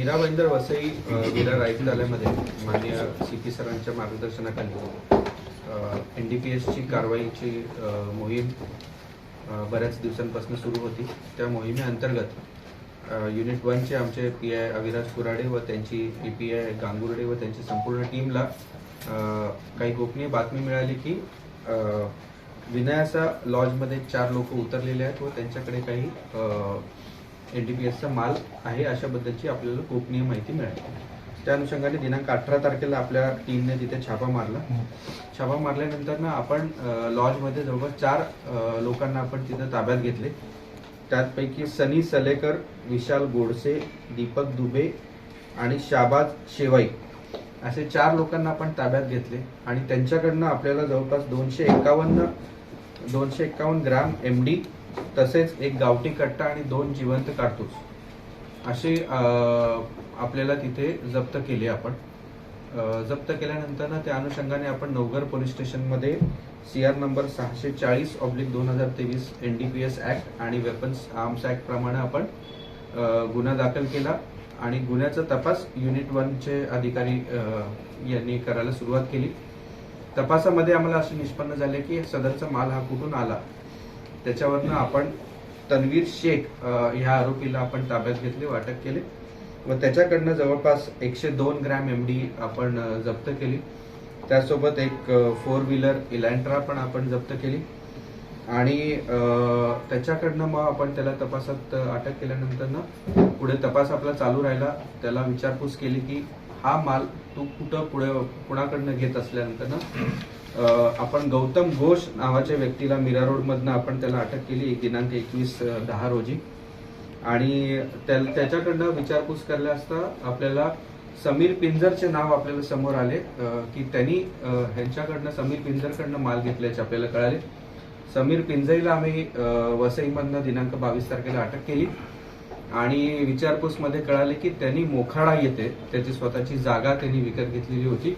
मीरा भाईंदर वसई विरार आयुक्तालयामध्ये माननीय CP सरांच्या मार्गदर्शनाखाली NDPSची कारवाईची मोहीम बऱ्याच दिवसांपासून सुरू होती। त्या मोहिमेअंतर्गत युनिट 1चे आमचे PI अविराज कुराडे व त्यांची PPI गांगुर्डे व त्यांची संपूर्ण टीमला काही गोपनीय बातमी मिळाली की विनायसा लॉजमध्ये 4 लोक उतरलेले आहेत व त्यांच्याकडे काही NDPSचा माल आहे अशाबद्दलची आपल्याला गोपनीय माहिती मिळाली। त्या अनुषंगाने दिनांक 18 तारखेला आपल्या टीमने तिथे छापा मारला। छापा मारल्यानंतर ना आपण लॉजमध्ये जवळपास 4 लोकांना आपण तिथे ताब्यात घेतले। त्यापैकी सनी सलेकर, विशाल गोडसे, दीपक दुबे आणि शाबाज शेवाई असे 4 लोकांना आपण ताब्यात घेतले आणि त्यांच्याकडनं आपल्याला जवळपास 251 ग्राम MD तसेच एक गावठी कट्टा आणि 2 जिवंत कारतूस असे आपल्याला तिथे जप्त केले। आपण जप्त केल्यानंतर ना त्या अनुषंगाने आपण नवघर पोलीस स्टेशनमध्ये CR नंबर 640/2023 NDPS ऍक्ट आणि वेपन्स आर्म्स ऍक्ट प्रमाणे आपण गुन्हा दाखल केला आणि गुन्ह्याचा तपास युनिट 1चे अधिकारी यांनी करायला सुरुवात केली। तपासामध्ये आम्हाला असे निष्पन्न झाले की सदरचा माल हा कुठून आला। त्याच्यावरनं आपण तन्वीर शेख ह्या आरोपीला आपण ताब्यात घेतले, अटक केले व त्याच्याकडनं जवळपास 102 ग्रॅम MD आपण जप्त केली। त्यासोबत एक 4 व्हीलर इलँट्रा पण आपण जप्त केली आणि त्याच्याकडनं मग आपण त्याला तपासात अटक केल्यानंतर ना पुढे तपास आपला चालू राहिला। त्याला विचारपूस केली की हा माल तू कुणाकडनं घेत असल्यानंतर ना आपण गौतम घोष नावाच्या व्यक्तीला मीरा रोड मधनं आपण त्याला अटक केली दिनांक 21/10 रोजी आणि त्याच्याकडनं विचारपूस केल्या असता आपल्याला समीर पिंजरचे नाव आपल्याला समोर आले की त्यांनी ह्यांच्याकडनं समीर पिंजरकडनं माल घेतल्याचे आपल्याला कळाले। समीर पिंजईला आम्ही वसईमधनं दिनांक 22 तारखेला अटक केली आणि विचारपूस मध्ये कळाले की त्यांनी मोखाडा येथे त्याची स्वतःची जागा त्यांनी विकत घेतलेली होती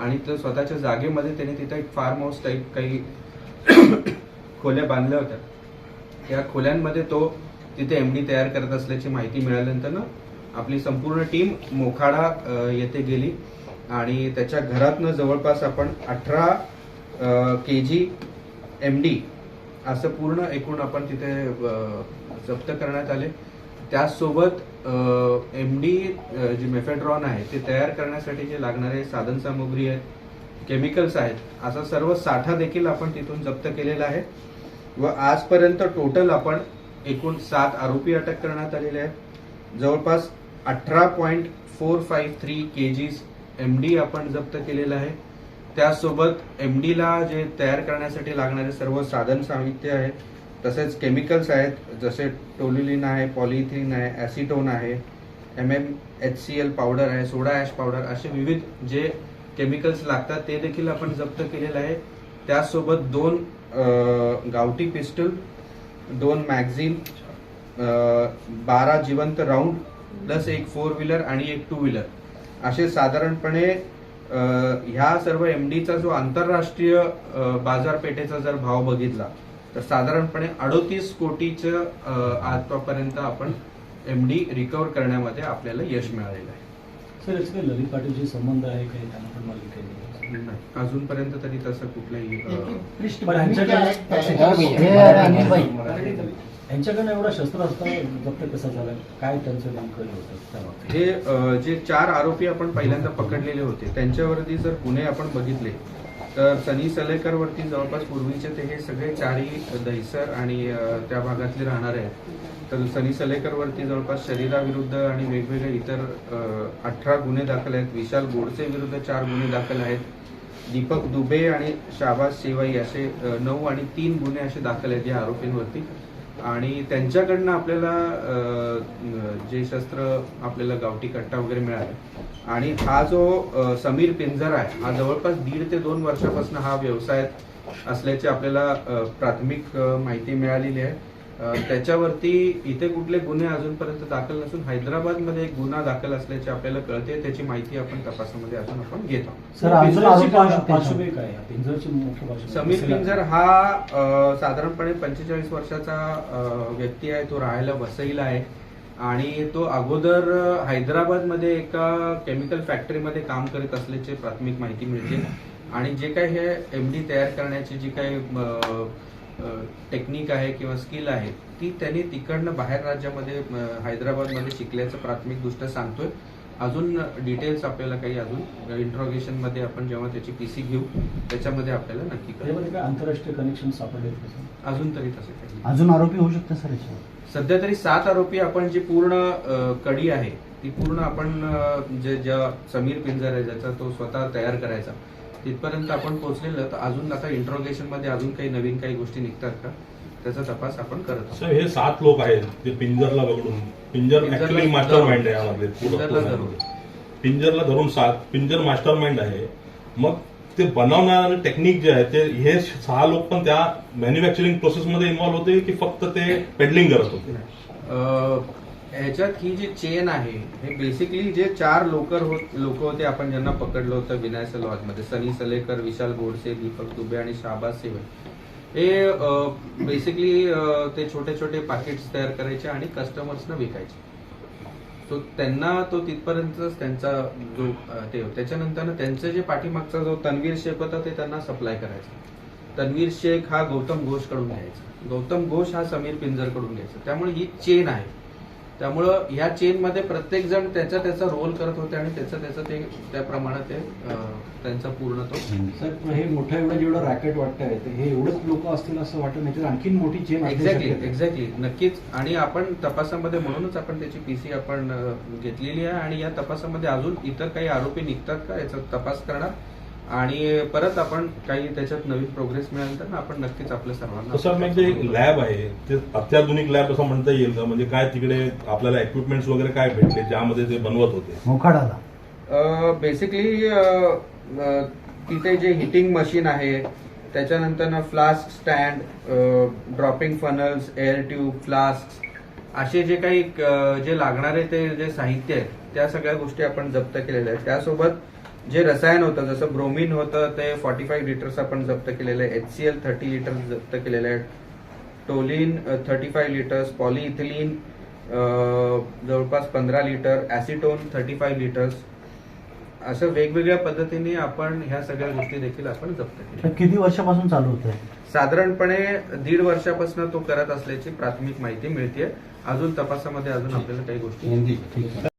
आणि तो स्वतःच्या जागेमध्ये त्यांनी तिथे एक फार्म हाऊस टाईप काही खोल्या बांधल्या होत्या। त्या खोल्यांमध्ये तो तिथे MD तयार करत असल्याची माहिती मिळाल्यानंतर ना आपली संपूर्ण टीम मोखाडा येथे गेली आणि त्याच्या घरातनं जवळपास आपण 18 kg MD असं पूर्ण एकूण आपण तिथे जप्त करण्यात आले। त्यासोबत MD जे मेफेड्रॉन आहे ते तयार करण्यासाठी जे लागणारे साधन सामुग्री आहेत, केमिकल्स आहेत, असा सर्व साठा देखील आपण तिथून जप्त केलेला आहे व आजपर्यंत टोटल आपण एकूण 7 आरोपी अटक करण्यात आलेले आहेत। जवळपास 18.453 kg MD आपण जप्त केलेला आहे। त्यासोबत MD ला जे तयार करण्यासाठी लागणारे सर्व साधन साहित्य आहे, तसेच केमिकल्स आहेत, जसे टोल्युलिन आहे, पॉलिइथिलीन आहे, ॲसिटोन आहे, MMHCl पावडर आहे, सोडा ॲश पावडर, असे विविध जे केमिकल्स लागतात ते देखील आपण जप्त केलेलं आहे। त्यासोबत 2 गावठी पिस्टल, 2 मॅगझिन, 12 जिवंत राऊंड प्लस एक 4 व्हीलर आणि एक 2 व्हीलर असे साधारणपणे ह्या सर्व MDचा जो आंतरराष्ट्रीय बाजारपेठेचा जर भाव बघितला तर साधारणपणे 38 कोटीचं आतापर्यंत आपण MD रिकव्हर करण्यामध्ये आपल्याला यश मिळालेलं आहे। सर, याचा काही ललित पाटीलशी संबंध आहे काही? त्यांना पण मालिक नाही, अजूनपर्यंत तरी तसं कुठलंही यांच्याकडनं एवढा शस्त्रास्त्र जप्त कसा झाला, काय त्यांचं नेमकं होतं? हे जे 4 आरोपी आपण पहिल्यांदा पकडलेले होते त्यांच्यावरती जर गुन्हे आपण बघितले तर सनी सलेकर वरती जवळपास पूर्वीचे ते हे सगळे 4ही दहिसर आणि त्या भागातले राहणारे आहेत। तर सनी सलेकर वरती जवळपास शरीराविरुद्ध आणि वेगवेगळे इतर 18 गुन्हे दाखल आहेत। विशाल गोडसे विरुद्ध 4 गुन्हे दाखल आहेत। दीपक दुबे आणि शाबाज शेवाई असे 9 आणि 3 गुन्हे असे दाखल आहेत या आरोपींवरती आणि त्यांच्याकडनं आपल्याला जे शस्त्र आपल्याला गावठी कट्टा वगैरे मिळाला आणि हा जो समीर पिंजर आहे हा जवळपास 1.5 ते 2 वर्षापासून हा व्यवसायात असल्याची आपल्याला प्राथमिक माहिती मिळालेली आहे। त्याच्यावरती इथे कुठले गुन्हे अजूनपर्यंत दाखल नसून हैदराबादमध्ये एक गुन्हा दाखल असल्याची आपल्याला कळते। त्याची माहिती आपण तपासामध्ये अजून आपण घेत आहोत। समीर पिंजर हा साधारणपणे 45 वर्षाचा व्यक्ती आहे। तो राहायला वसईला आहे आणि तो अगोदर हैदराबादमध्ये एका केमिकल फॅक्टरीमध्ये काम करीत असल्याची प्राथमिक माहिती मिळते आणि जे काही हे एमडी तयार करण्याची जी काही टेक्निक आहे किंवा स्किल आहे ती त्यांनी तिकडनं बाहेर राज्यामध्ये हैदराबादमध्ये शिकल्याचं प्राथमिक दृष्ट्या सांगतोय. अजून डिटेल्स आपल्याला काही अजून इंट्रोगेशन मध्ये आपण जेव्हा त्याची पीसी घेऊ त्याच्यामध्ये आपल्याला नक्की कळेल. त्यामध्ये काय आंतरराष्ट्रीय कनेक्शन सापडले अजून तरी तसे काही अजून आरोपी होऊ शकते सर याच्यावर? सध्या तरी 7 आरोपी आपण जी पूर्ण कडी आहे ती पूर्ण आपण ज्या समीर पिंजर आहे ज्याचा तो स्वतः तयार करायचा तिथपर्यंत आपण पोहोचलेलो. तर अजून आता इंट्रोगेशन मध्ये अजून काही नवीन काही गोष्टी निघतात का त्याचा तपास आपण करत आहोत. सर हे 7 लोक आहेत जे पिंजरला पकडून पिंजर ऍक्च्युअली मास्टर माइंड आहे यामध्ये पिंजरला धरून 7 पिंजर मास्टर माइंड आहे. मग ते बनवणारे टेक्निक जे आहे ते हे 6 लोक पण त्या मॅन्युफॅक्चरिंग प्रोसेसमध्ये इन्व्हॉल्व होते की फक्त ते पेडलिंग करत होते? ह्याच्यात ही जी चेन आहे हे बेसिकली जे 4 लोक होते आपण ज्यांना पकडलं होतं विनायक लॉजमध्ये सनी सलेकर, विशाल गोडसे, दीपक दुबे आणि शाहबाज सेवय हे बेसिकली ते छोटे छोटे पॅकेट्स तयार करायचे आणि कस्टमर्सना विकायचे. तो त्यांना तो तिथपर्यंतच त्यांचा जो ते त्याच्यानंतर त्यांचं जे पाठीमागचा जो तन्वीर शेख होता ते त्यांना सप्लाय करायचा. तन्वीर शेख हा गौतम घोष कडून घ्यायचा, गौतम घोष हा समीर पिंजर कडून घ्यायचा. त्यामुळे ही चेन आहे. त्यामुळं ह्या चेन मध्ये प्रत्येक जण त्याचा रोल करत होते आणि त्याचं ते त्याप्रमाणे ते त्यांचा पूर्ण तो. सर हे मोठं एवढं जेवढं रॅकेट वाटतंय ते हे एवढंच लोक असतील असं वाटत नाही, आणखीन मोठी चेन. एक्झॅक्टली नक्कीच. आणि आपण तपासामध्ये म्हणूनच आपण त्याची पीसी आपण घेतलेली आहे आणि या तपासामध्ये अजून इतर काही आरोपी निघतात का याचा तपास करणार आणि परत आपण काही त्याच्यात नवीन प्रोग्रेस मिळाली तर आपण नक्कीच आपल्या सर्वांना. सर म्हणजे एक लॅब आहे ते अत्याधुनिक लॅब असं म्हणता येईल का? म्हणजे काय तिकडे आपल्याला इक्विपमेंट्स वगैरे काय भेटले ज्यामध्ये ते बनवत होते? मोखाडाला बेसिकली तिथे जे हिटिंग मशीन आहे त्याच्यानंतर flask stand, dropping funnels, air tube, flask असे जे काही जे लागणारे ते जे साहित्य आहे त्या सगळ्या गोष्टी आपण जप्त केलेल्या आहेत. त्यासोबत जे रसायन होतं जसं ब्रोमिन होतं ते 45 लिटर्स आपण जप्त केलेलं आहे, HCl 30 लिटर्स जप्त केलेले आहेत, टोलिन 35 लिटर्स, पॉलिइथिलीन जवळपास 15 लिटर, ऍसिटोन 35 लिटर्स असं वेगवेगळ्या पद्धतीने आपण ह्या सगळ्या गोष्टी देखील आपण जप्त केल्या. किती वर्षापासून चालू होतं? साधारणपणे 1.5 वर्षापासून तो करत असल्याची प्राथमिक माहिती मिळते. अजून तपासामध्ये अजून आपल्याला काही गोष्टी